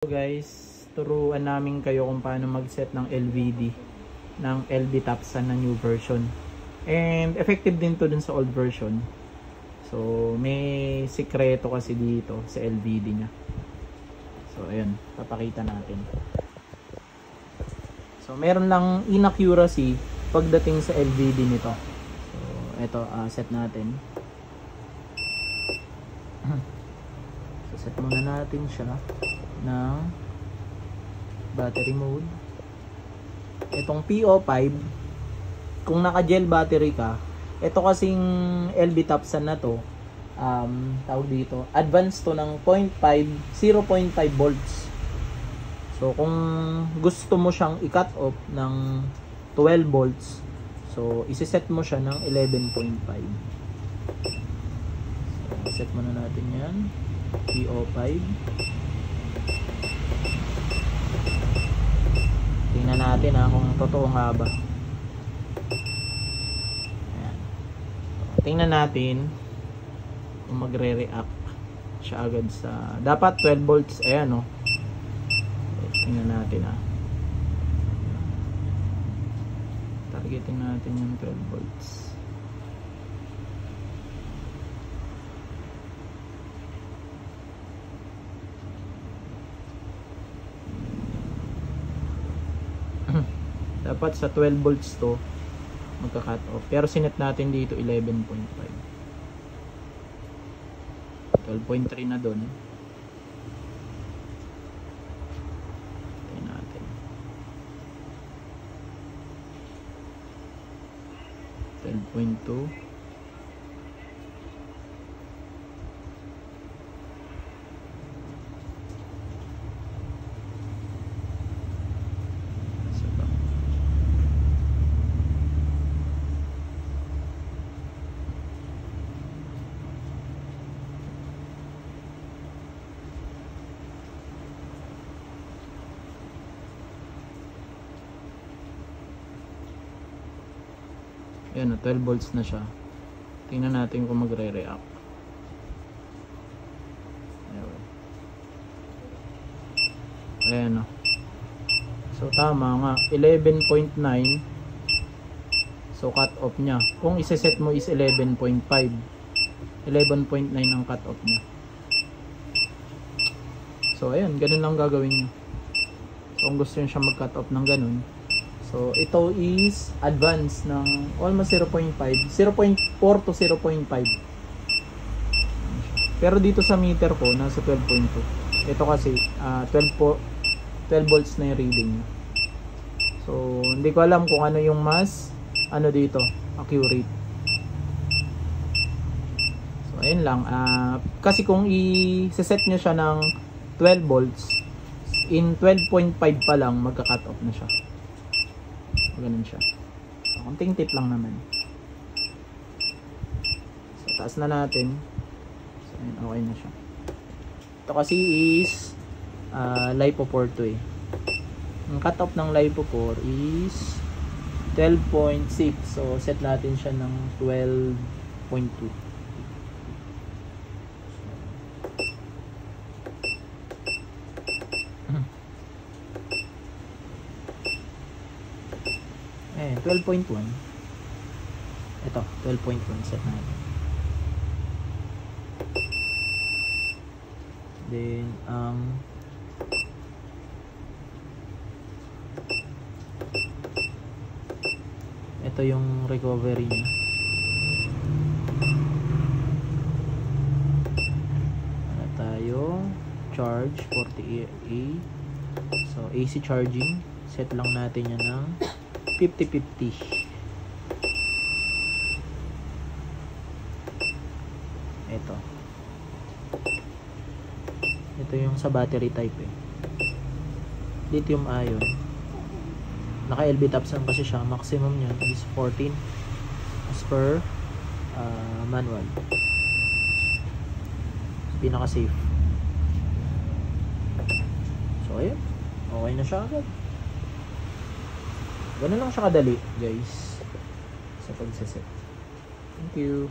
Guys, turuan namin kayo kung paano mag-set ng LVD ng LB Tapsan na new version. And effective din to dun sa old version. So, may sikreto kasi dito sa LVD nya. So, ayun, papakita natin. So, meron lang inaccuracy pagdating sa LVD nito. So, eto, set natin. So, set muna natin siya ng battery mode. Itong PO5, kung naka gel battery ka, ito kasing LB Tapsan na to, tawag dito, advanced to ng 0.5 volts. So kung gusto mo siyang i-cut off ng 12 volts, so isi-set mo siya ng 11.5. So set muna natin yan, PO5. Tingnan natin kung totoo nga ba. Ayan. So, tingnan natin kung magre-react siya agad sa dapat 12 volts. Ayan o. Tingnan natin targetin natin yung 12 volts. Dapat sa 12 volts to magka-cut off. Pero sinet natin dito 11.5. 12.3 na doon. Tingnan natin. 12.2. Ayan, 12 volts na siya. Tingnan natin kung magre-react. Ayan o. So tama nga, 11.9. So cut off niya. Kung iseset mo is 11.5. 11.9 ang cut off niya. So ayan, ganun lang gagawin niyo. So kung gusto niyo siya mag-cut off ng ganun, so ito is advance ng almost 0.5, 0.4 to 0.5. Pero dito sa meter ko nasa 12.2. Ito kasi 12 volts na yung reading. So hindi ko alam kung ano yung mas dito accurate. So ayun lang, kasi kung i-set niya siya ng 12 volts, in 12.5 pa lang magka-cut off na siya. Ganun siya. So, konting tip lang naman. So, taas na natin. So, ayun, okay na siya. Ito kasi is LiPo 4 to Ang cut off ng LiPo 4 is 12.6. So, set natin siya ng 12.2. Eh, 12.1. Ito, 12.1 set natin. Then, ito yung recovery niya. Ano tayo? Charge 40A. So, AC charging. Set lang natin yan ng 50-50. Ito yung sa battery type lithium ion. Naka LB Tapsan kasi siya. Maximum niya is 14 as per manual. Pinaka safe. So ayun, okay na siya agad. Ganun lang siya kadali, guys, sa pagseset. Thank you.